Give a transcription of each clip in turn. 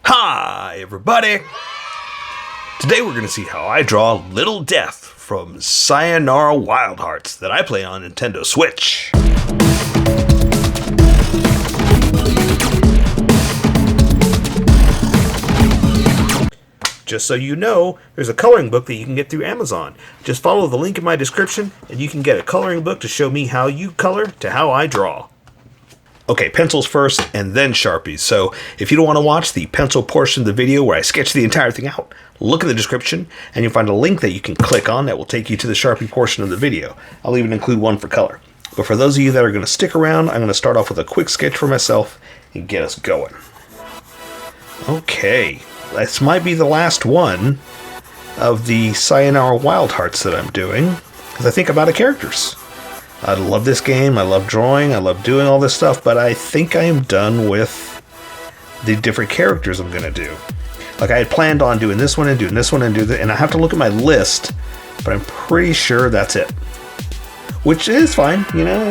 Hi everybody! Today we're going to see how I draw Little Death from Sayonara Wild Hearts that I play on Nintendo Switch. Just so you know, there's a coloring book that you can get through Amazon. Just follow the link in my description and you can get a coloring book to show me how you color to how I draw. Okay, pencils first and then Sharpies. So if you don't want to watch the pencil portion of the video where I sketch the entire thing out, look in the description and you'll find a link that you can click on that will take you to the Sharpie portion of the video. I'll even include one for color. But for those of you that are going to stick around, I'm going to start off with a quick sketch for myself and get us going. Okay, this might be the last one of the Sayonara Wild Hearts that I'm doing, because I think about the characters. I love this game, I love drawing, I love doing all this stuff, but I think I am done with the different characters I'm going to do. Like I had planned on doing this one and doing this one and do that, and I have to look at my list, but I'm pretty sure that's it. Which is fine, you know.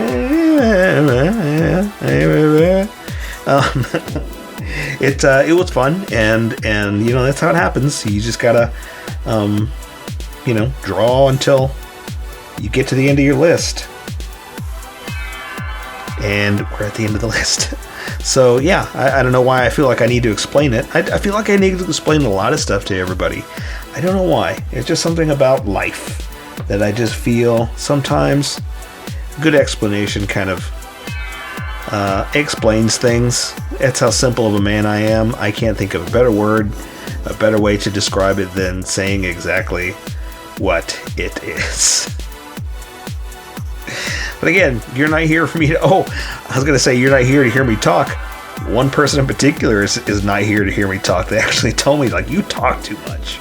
It was fun, and you know, that's how it happens. You just gotta, you know, draw until you get to the end of your list. And we're at the end of the list. So yeah, I don't know why I feel like I need to explain it. I feel like I need to explain a lot of stuff to everybody. I don't know why. It's just something about life that I just feel sometimes good explanation kind of explains things. That's how simple of a man I am. I can't think of a better word, a better way to describe it than saying exactly what it is. But again, you're not here for me to... Oh, I was going to say you're not here to hear me talk. One person in particular is not here to hear me talk. They actually told me, like, you talk too much.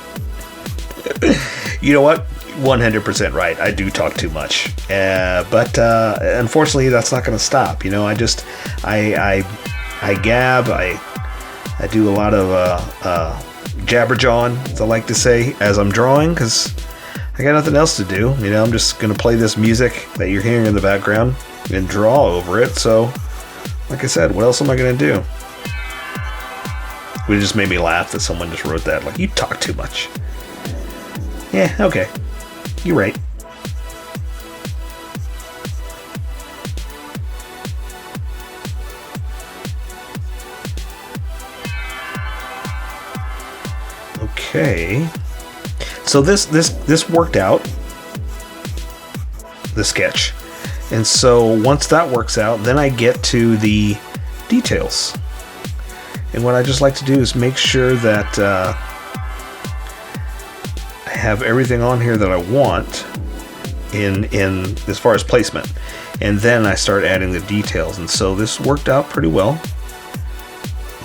You know what? 100% right. I do talk too much. But unfortunately, that's not going to stop. You know, I gab. I do a lot of jabber-jawing, as I like to say, as I'm drawing, because I got nothing else to do. You know, I'm just going to play this music that you're hearing in the background and draw over it. So, like I said, what else am I going to do? It just made me laugh that someone just wrote that. Like, you talk too much. Yeah, okay. You're right. Okay. So this worked out, the sketch. And so once that works out, then I get to the details. And what I just like to do is make sure that I have everything on here that I want in as far as placement. And then I start adding the details. And so this worked out pretty well.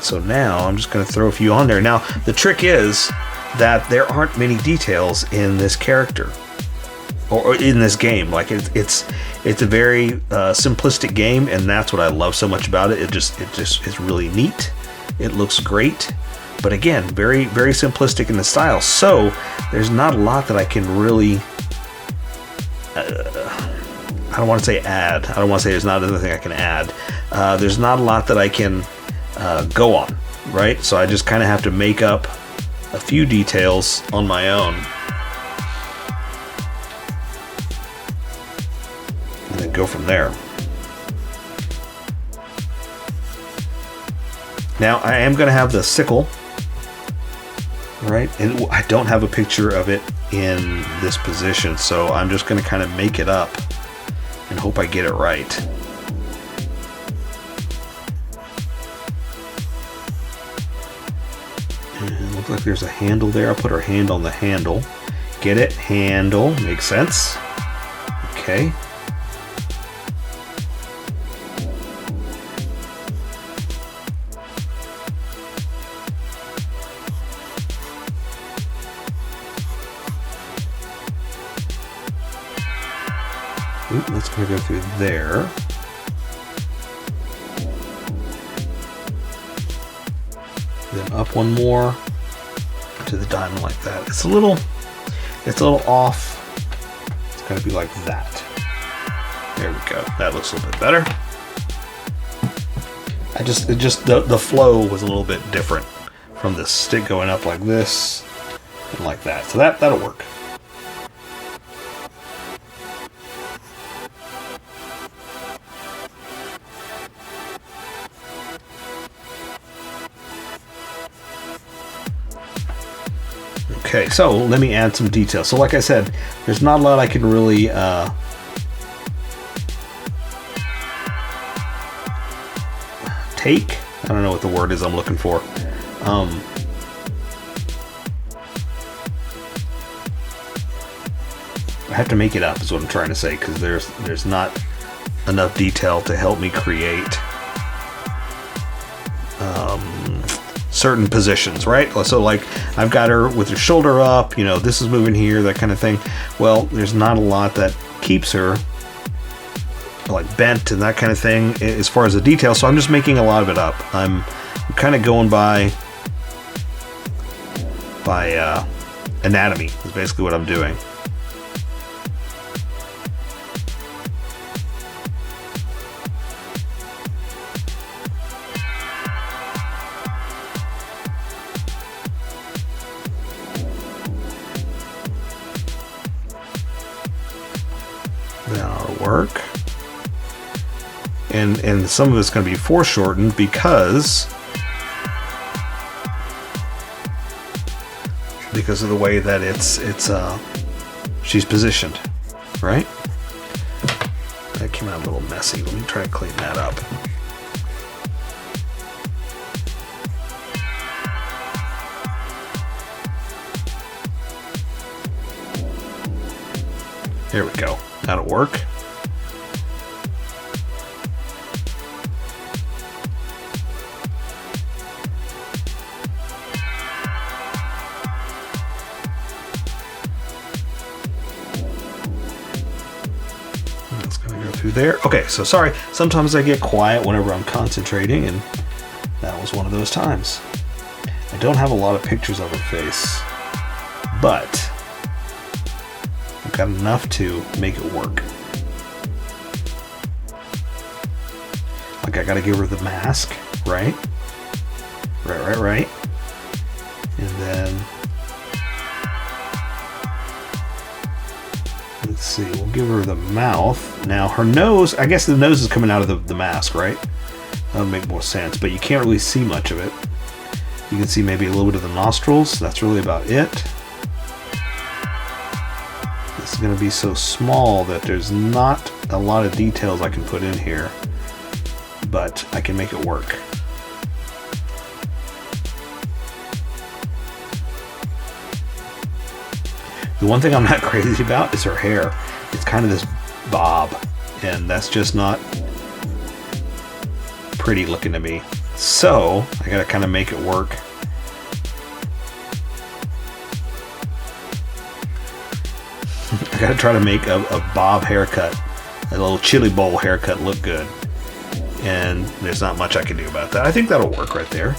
So now I'm just going to throw a few on there. Now the trick is that there aren't many details in this character or in this game. Like it's a very simplistic game, and that's what I love so much about it. It just is really neat. It looks great, but again, very, very simplistic in the style. So there's not a lot that I can really I don't want to say add. I don't want to say there's not anything I can add. There's not a lot that I can go on, right? So I just kind of have to make up a few details on my own and then go from there. Now I am going to have the sickle, right? And I don't have a picture of it in this position, so I'm just going to kind of make it up and hope I get it right. And looks like there's a handle there. I'll put her hand on the handle. Get it? Handle. Makes sense. Okay. Oop, that's going to go through there. Then up one more to the diamond like that. It's a little off. It's going to be like that. There we go. That looks a little bit better. The flow was a little bit different from the stick going up like this and like that. So that'll work. Okay, so let me add some detail. So like I said, there's not a lot I can really take. I don't know what the word is I'm looking for. I have to make it up is what I'm trying to say, because there's not enough detail to help me create certain positions, right? So like I've got her with her shoulder up, you know, this is moving here, that kind of thing. Well, there's not a lot that keeps her like bent and that kind of thing as far as the detail, so I'm just making a lot of it up. I'm kind of going by anatomy is basically what I'm doing. That'll work. And some of it's going to be foreshortened because of the way that she's positioned, right? That came out a little messy. Let me try to clean that up. There we go. That'll work. That's gonna go through there. Okay, so sorry. Sometimes I get quiet whenever I'm concentrating, and that was one of those times. I don't have a lot of pictures of her face, but I've got enough to make it work. Like I gotta give her the mask, right? Right. And then let's see, we'll give her the mouth. Now her nose, I guess the nose is coming out of the mask, right? That would make more sense, but you can't really see much of it. You can see maybe a little bit of the nostrils. That's really about it. This is going to be so small that there's not a lot of details I can put in here, but I can make it work. The one thing I'm not crazy about is her hair. It's kind of this bob, and that's just not pretty looking to me. So I gotta kind of make it work. I gotta try to make a bob haircut, a little chili bowl haircut look good. And there's not much I can do about that. I think that'll work right there.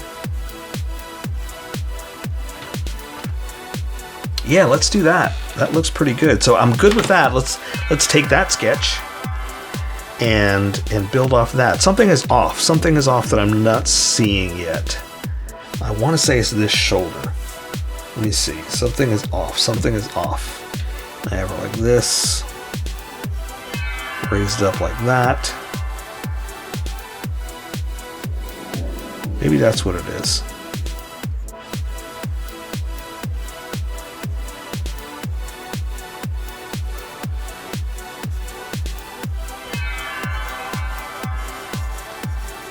Yeah, let's do that. That looks pretty good. So I'm good with that. Let's take that sketch and build off that. Something is off. Something is off that I'm not seeing yet. I want to say it's this shoulder. Let me see. Something is off. Something is off. I have her like this. Raised up like that. Maybe that's what it is.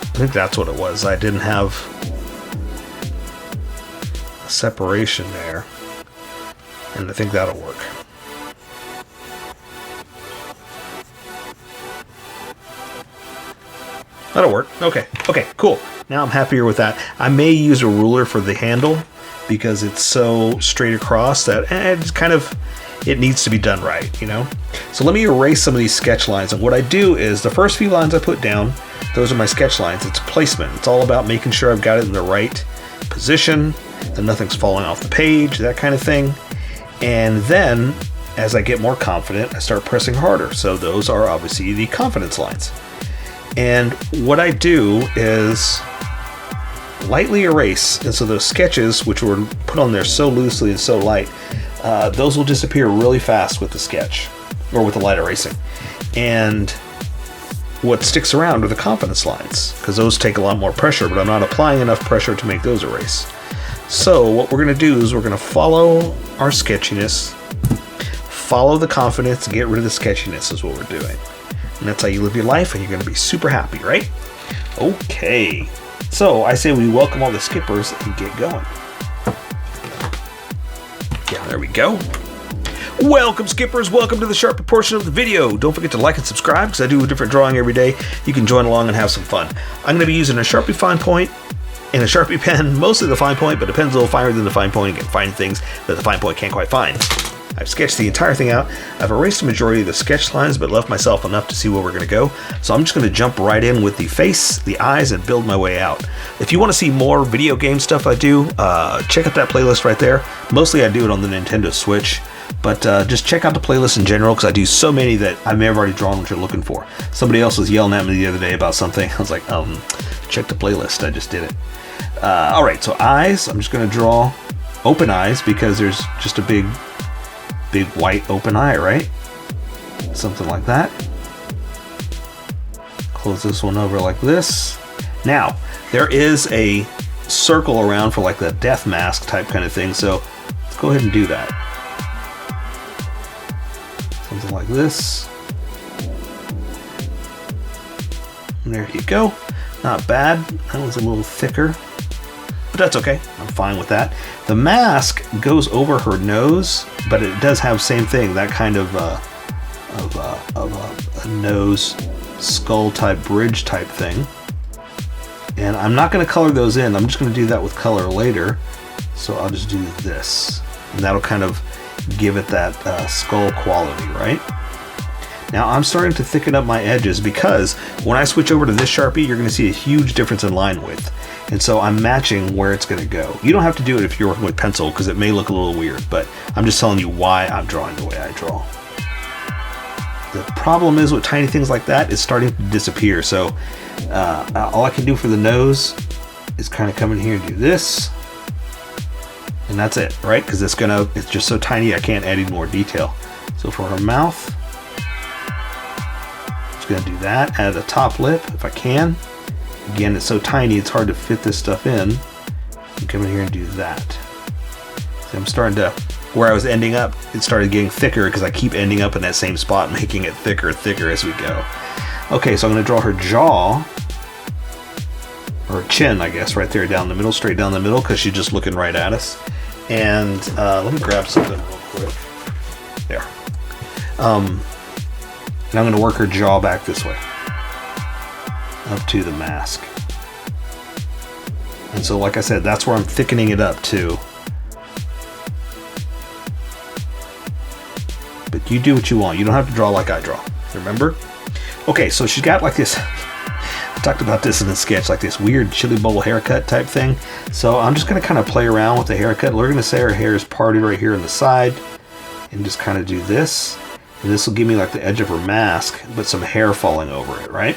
I think that's what it was. I didn't have a separation there, and I think that'll work. That'll work. Okay, cool. Now I'm happier with that. I may use a ruler for the handle because it's so straight across that it's kind of, it needs to be done right, you know? So let me erase some of these sketch lines. And what I do is the first few lines I put down, those are my sketch lines. It's placement. It's all about making sure I've got it in the right position, that nothing's falling off the page, that kind of thing. And then as I get more confident, I start pressing harder. So those are obviously the confidence lines. And what I do is lightly erase, and so those sketches, which were put on there so loosely and so light, those will disappear really fast with the sketch, or with the light erasing. And what sticks around are the confidence lines, because those take a lot more pressure, but I'm not applying enough pressure to make those erase. So what we're going to do is we're going to follow our sketchiness, follow the confidence, get rid of the sketchiness is what we're doing. And that's how you live your life, and you're going to be super happy, right? Okay, so I say we welcome all the skippers and get going. Yeah, there we go. Welcome, skippers. Welcome to the Sharpie portion of the video. Don't forget to like and subscribe, because I do a different drawing every day. You can join along and have some fun. I'm going to be using a Sharpie fine point and a Sharpie pen, mostly the fine point, but a pen's a little finer than the fine point. You can find things that the fine point can't quite find. I've sketched the entire thing out. I've erased the majority of the sketch lines, but left myself enough to see where we're going to go. So I'm just going to jump right in with the face, the eyes, and build my way out. If you want to see more video game stuff I do, check out that playlist right there. Mostly I do it on the NINTEDO Switch, but just check out the playlist in general, because I do so many that I may have already drawn what you're looking for. Somebody else was yelling at me the other day about something. I was like, check the playlist. I just did it. All right, so eyes. I'm just going to draw open eyes, because there's just a big white open eye, right? Something like that. Close this one over like this. Now, there is a circle around for like the death mask type kind of thing, so let's go ahead and do that. Something like this. And there you go. Not bad. That was a little thicker, but that's okay. I'm fine with that. The mask goes over her nose, but it does have same thing, that kind of a nose skull type bridge type thing. And I'm not going to color those in. I'm just going to do that with color later. So I'll just do this, and that'll kind of give it that skull quality, right? Now I'm starting to thicken up my edges, because when I switch over to this Sharpie, you're going to see a huge difference in line width. And so I'm matching where it's going to go. You don't have to do it if you're working with pencil, because it may look a little weird, but I'm just telling you why I'm drawing the way I draw. The problem is with tiny things like that, it's starting to disappear. So all I can do for the nose is kind of come in here and do this. And that's it, right? Because it's just so tiny, I can't add any more detail. So for her mouth, I'm just going to do that. Add a top lip if I can. Again, it's so tiny, it's hard to fit this stuff in. And come in here and do that. So I'm starting to, where I was ending up, it started getting thicker, because I keep ending up in that same spot, making it thicker and thicker as we go. Okay, so I'm going to draw her jaw, or chin, I guess, right there down the middle, straight down the middle, because she's just looking right at us. And let me grab something real quick. There. And I'm going to work her jaw back this way, up to the mask. And so, like I said, that's where I'm thickening it up too. But you do what you want. You don't have to draw like I draw. Remember? Okay, so she's got like this, I talked about this in the sketch, like this weird chili bowl haircut type thing. So I'm just going to kind of play around with the haircut. We're going to say her hair is parted right here on the side, and just kind of do this. And this will give me like the edge of her mask, but some hair falling over it, right?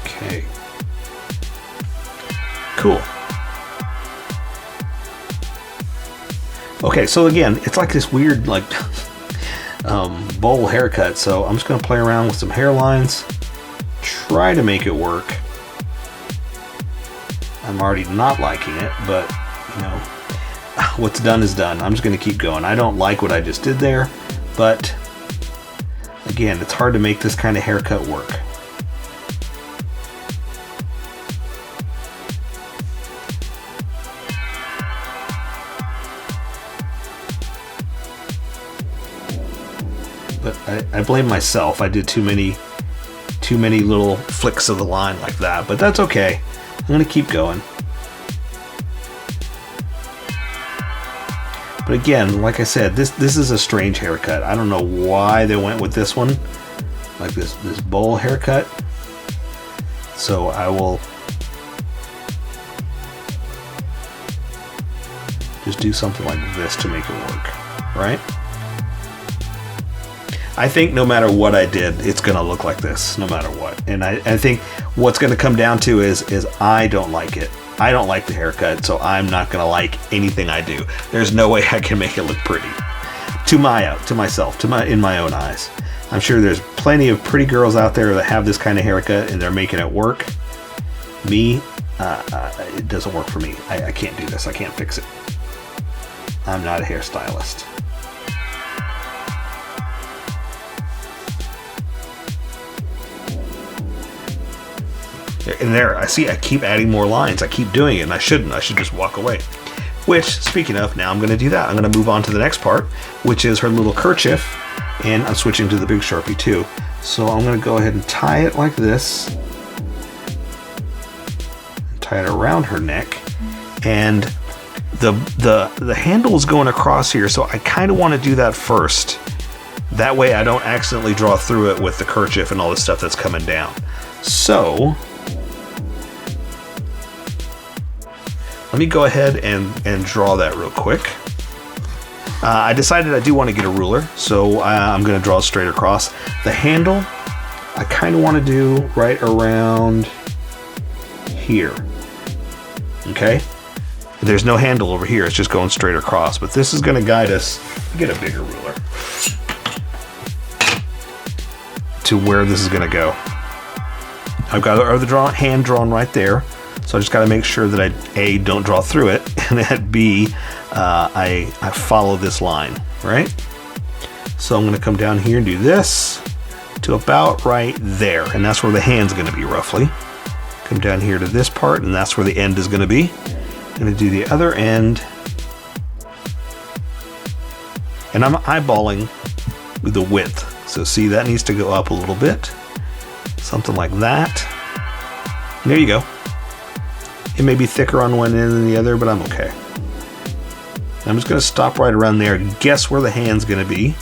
Okay. Cool. Okay, so again, it's like this weird, like, bowl haircut. So I'm just going to play around with some hairlines, try to make it work. I'm already not liking it, but, you know, what's done is done. I'm just going to keep going. I don't like what I just did there, but, again, it's hard to make this kind of haircut work. But I blame myself. I did too many little flicks of the line like that, but that's okay. I'm gonna keep going. But again, like I said, this is a strange haircut. I don't know why they went with this one, like this bowl haircut. So I will do something like this to make it work, right? I think no matter what I did, it's gonna look like this, no matter what. And I think what's gonna come down to is I don't like it. I don't like the haircut, so I'm not gonna like anything I do. There's no way I can make it look pretty. In my own eyes. I'm sure there's plenty of pretty girls out there that have this kind of haircut and they're making it work. Me, it doesn't work for me. I can't do this. I can't fix it. I'm not a hairstylist. And there, I see I keep adding more lines. I keep doing it, and I shouldn't. I should just walk away. Which, speaking of, now I'm going to do that. I'm going to move on to the next part, which is her little kerchief, and I'm switching to the big Sharpie too. So I'm going to go ahead and tie it like this. Tie it around her neck, and the handle is going across here, so I kind of want to do that first. That way I don't accidentally draw through it with the kerchief and all the stuff that's coming down. So let me go ahead and draw that real quick. I decided I do want to get a ruler, so I'm going to draw it straight across. The handle, I kind of want to do right around here. Okay? There's no handle over here, it's just going straight across, but this is going to guide us. Get a bigger ruler to where this is going to go. I've got the other hand drawn right there. So I just got to make sure that I, A, don't draw through it, and that B, I follow this line, right? So I'm going to come down here and do this to about right there, and that's where the hand's going to be roughly. Come down here to this part, and that's where the end is going to be. I'm going to do the other end, and I'm eyeballing the width. So see, that needs to go up a little bit, something like that. There you go. It may be thicker on one end than the other, but I'm okay. I'm just going to stop right around there and guess where the hand's going to be,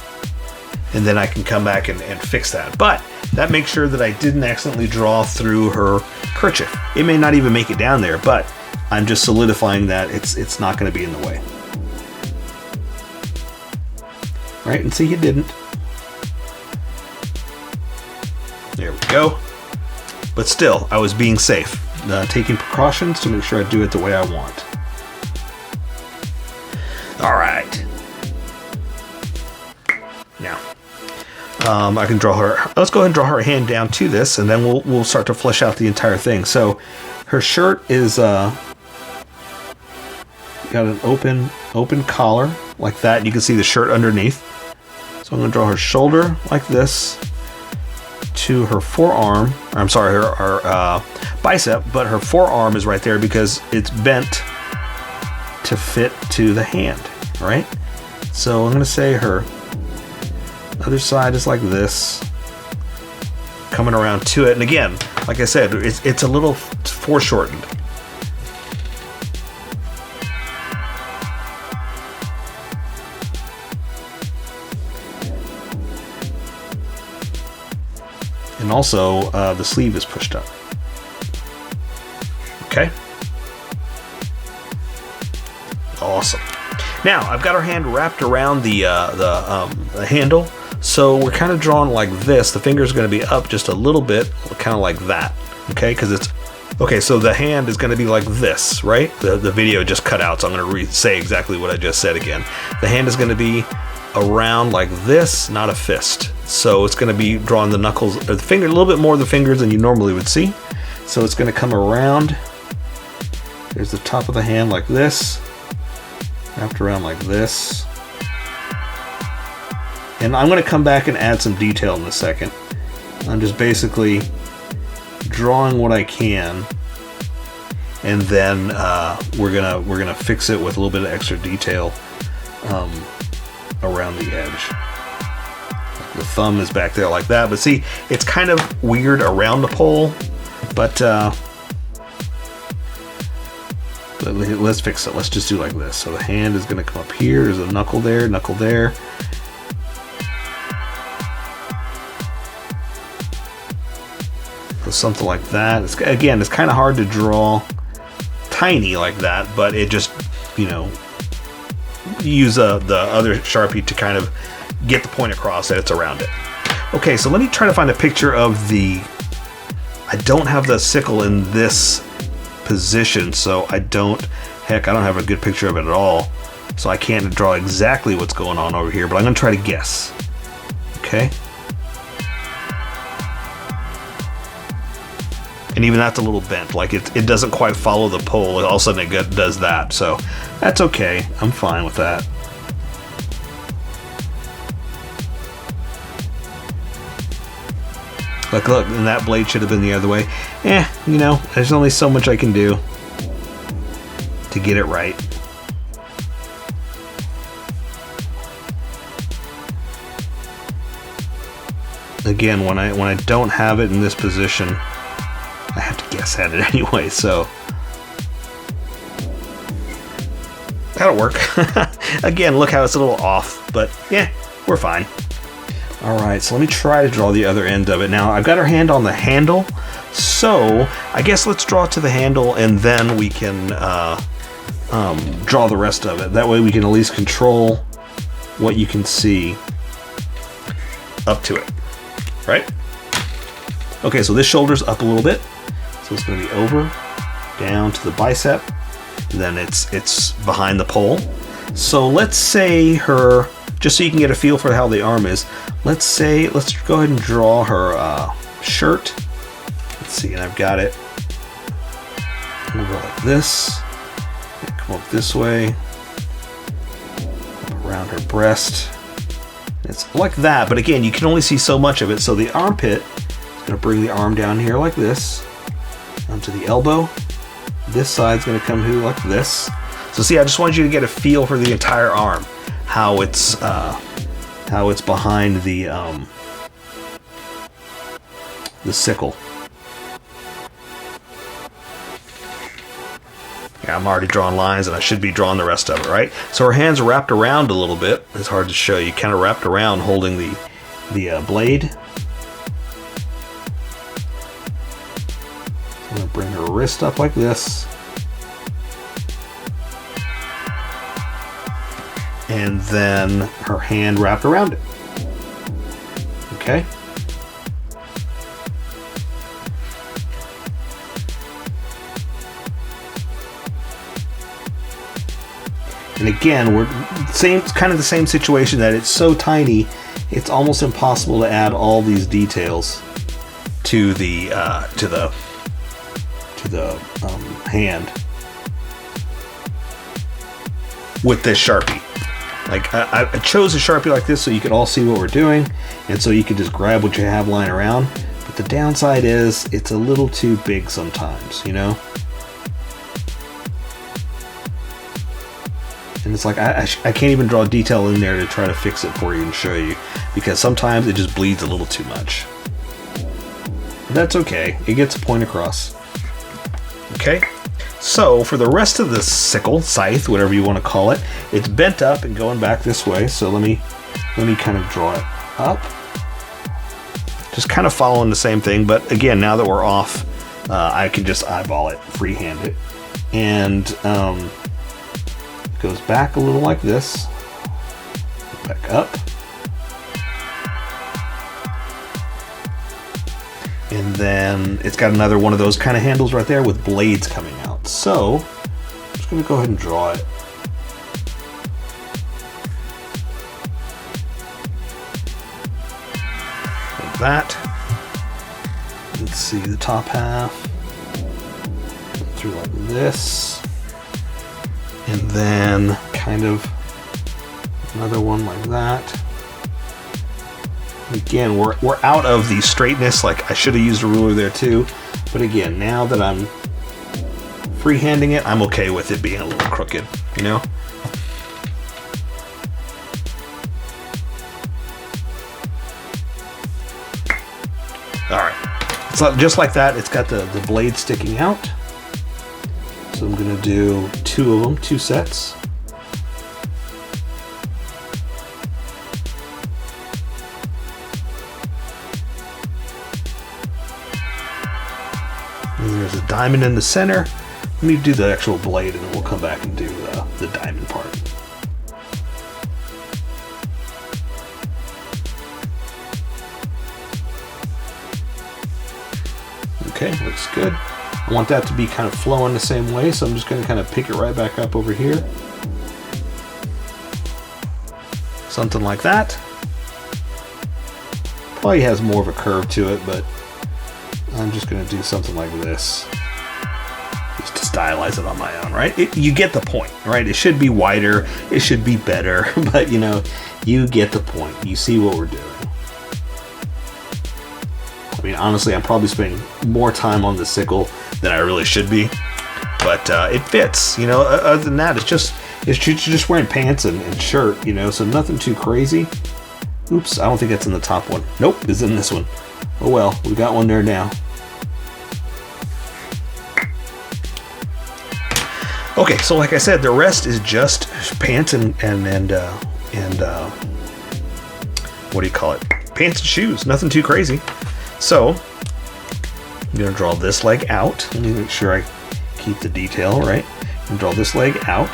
and then I can come back and fix that. But that makes sure that I didn't accidentally draw through her kerchief. It may not even make it down there, but I'm just solidifying that it's not going to be in the way. Right, and see, it didn't. There we go. But still, I was being safe. Taking precautions to make sure I do it the way I want. All right. Now, I can draw her. Let's go ahead and draw her hand down to this, and then we'll start to flesh out the entire thing. So, her shirt is got an open collar like that. And you can see the shirt underneath. So I'm going to draw her shoulder like this to her forearm. Or I'm sorry, her bicep, but her forearm is right there because it's bent to fit to the hand, right? So I'm going to say her other side is like this, coming around to it. And again, like I said, it's a little foreshortened. And also, the sleeve is pushed up. Okay. Awesome. Now, I've got our hand wrapped around the handle, so we're kind of drawn like this. The finger is going to be up just a little bit, kind of like that. Okay, because it's okay. So the hand is going to be like this, right? The video just cut out, so I'm going to say exactly what I just said again. The hand is going to be around like this, not a fist. So it's going to be drawing the knuckles, or the finger, a little bit more of the fingers than you normally would see. So it's going to come around. There's the top of the hand like this, wrapped around like this. And I'm going to come back and add some detail in a second. I'm just basically drawing what I can, and then we're gonna fix it with a little bit of extra detail around the edge. The thumb is back there like that, but see, it's kind of weird around the pole, but let's fix it. Let's just do like this. So the hand is going to come up here. There's a knuckle there, knuckle there. So something like that. Again, it's kind of hard to draw tiny like that, but it just, you know, use the other Sharpie to kind of get the point across that it's around it. Okay, so let me try to find a picture of the... I don't have the sickle in this position, so I don't have a good picture of it at all. So I can't draw exactly what's going on over here, but I'm gonna try to guess. Okay. And even that's a little bent, like it doesn't quite follow the pole. All of a sudden it does that, so that's okay. I'm fine with that. Look, and that blade should have been the other way. You know, there's only so much I can do to get it right. Again, when I don't have it in this position, I have to guess at it anyway, so that'll work. Again, look how it's a little off, but yeah, we're fine. All right, so let me try to draw the other end of it. Now, I've got our hand on the handle, so I guess let's draw to the handle and then we can draw the rest of it. That way we can at least control what you can see up to it, right? Okay, so this shoulder's up a little bit. So it's gonna be over, down to the bicep, and then it's behind the pole. So let's say her, just so you can get a feel for how the arm is, let's go ahead and draw her shirt. Let's see, and I've got it over like this. Come up this way, up around her breast. It's like that, but again, you can only see so much of it. So the armpit is gonna bring the arm down here like this, onto the elbow. This side's gonna come here like this. So see, I just wanted you to get a feel for the entire arm, how it's behind the sickle. Yeah, I'm already drawing lines and I should be drawing the rest of it, right? So her hand's wrapped around a little bit. It's hard to show you, kind of wrapped around holding the blade. I'm gonna bring her wrist up like this. And then her hand wrapped around it. Okay? And again, we're kind of the same situation that it's so tiny, it's almost impossible to add all these details to the hand with this Sharpie. Like I chose a Sharpie like this so you could all see what we're doing, and so you can just grab what you have lying around. But the downside is it's a little too big sometimes, you know? And it's like I can't even draw detail in there to try to fix it for you and show you, because sometimes it just bleeds a little too much. But that's okay, it gets a point across. Okay, so for the rest of the sickle, scythe, whatever you want to call it, it's bent up and going back this way. So let me kind of draw it up. Just kind of following the same thing, but again, now that we're off, I can just eyeball it, freehand it. And goes back a little like this, back up, and then it's got another one of those kind of handles right there with blades coming out. So I'm just going to go ahead and draw it. Like that. Let's see the top half through like this. And then kind of another one like that. Again, we're out of the straightness. Like I should have used a ruler there too. But again, now that I'm freehanding it, I'm okay with it being a little crooked, you know? All right, so just like that, it's got the blade sticking out. So I'm gonna do two of them, two sets. And there's a diamond in the center. Let me do the actual blade and then we'll come back and do the diamond part. Okay, looks good. I want that to be kind of flowing the same way, so I'm just going to kind of pick it right back up over here. Something like that. Probably has more of a curve to it, but I'm just going to do something like this. Just to stylize it on my own, right? You get the point, right? It should be wider, it should be better, but you know, you get the point. You see what we're doing. I mean, honestly, I'm probably spending more time on the sickle than I really should be, but it fits, you know. Other than that, it's just wearing pants and shirt, you know, so nothing too crazy. Oops, I don't think that's in the top one. Nope, it's in this one. Oh well, we got one there now. Okay, so like I said, the rest is just pants and what do you call it? Pants and shoes, nothing too crazy. So, I'm gonna draw this leg out. Let me make sure I keep the detail right. And draw this leg out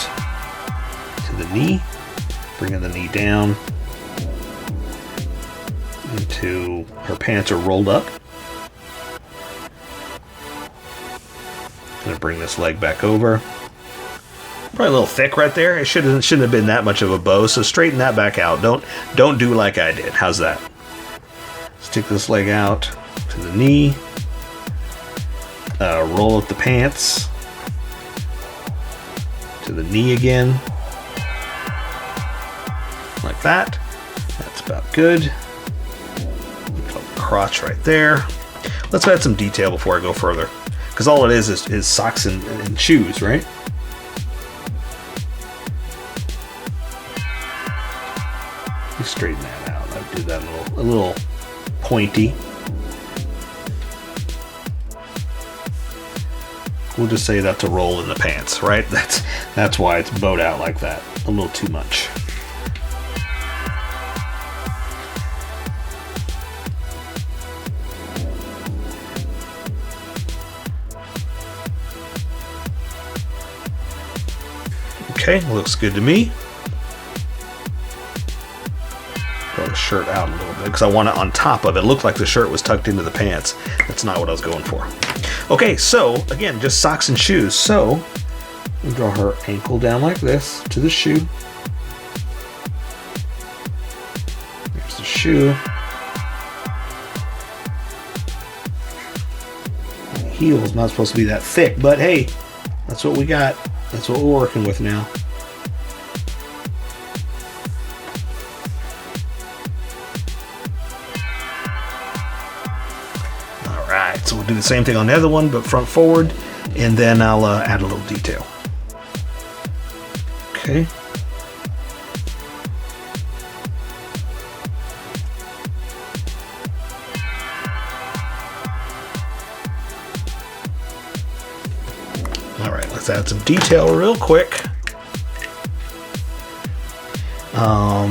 to the knee, bringing the knee down into her pants are rolled up. Gonna bring this leg back over. Probably a little thick right there. It shouldn't have been that much of a bow, so straighten that back out. Don't do like I did. How's that? Stick this leg out to the knee. Roll up the pants to the knee again. Like that. That's about good. Crotch right there. Let's add some detail before I go further, because all it is socks and shoes, right? You straighten that out. I do that a little pointy. We'll just say that's a roll in the pants, right? That's why it's bowed out like that. A little too much. Okay, looks good to me. Draw the shirt out a little bit because I want it on top of it. It looked like the shirt was tucked into the pants. That's not what I was going for. Okay, so again, just socks and shoes. So we'll draw her ankle down like this to the shoe. There's the shoe. The heel's not supposed to be that thick, but hey, that's what we got. That's what we're working with now. Alright, so we'll do the same thing on the other one, but front forward, and then I'll add a little detail. Okay. Alright, let's add some detail real quick.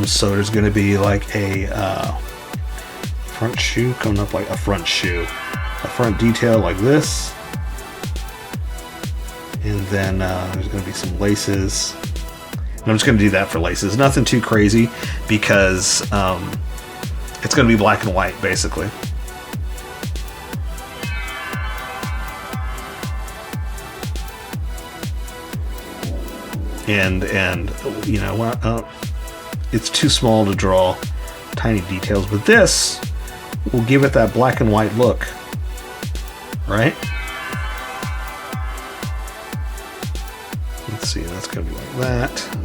So there's going to be like a front shoe coming up, like a front shoe. A front detail like this. And then there's going to be some laces. And I'm just going to do that for laces. Nothing too crazy because it's going to be black and white basically. And you know, it's too small to draw tiny details, but this will give it that black and white look, right? Let's see, that's gonna be like that.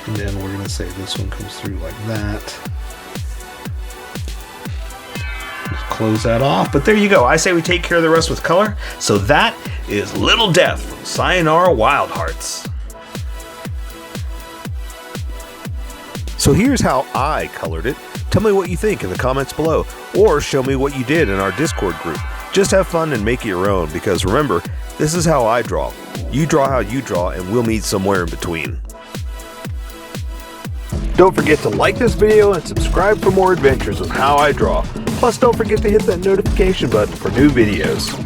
And then we're gonna say this one comes through like that. Close that off, but there you go. I say we take care of the rest with color. So that is Little Death from Sayonara Wild Hearts. So here's how I colored it. Tell me what you think in the comments below, or show me what you did in our Discord group. Just have fun and make it your own, because remember, this is how I draw. You draw how you draw, and we'll meet somewhere in between. Don't forget to like this video and subscribe for more adventures with How I Draw. Plus, don't forget to hit that notification button for new videos.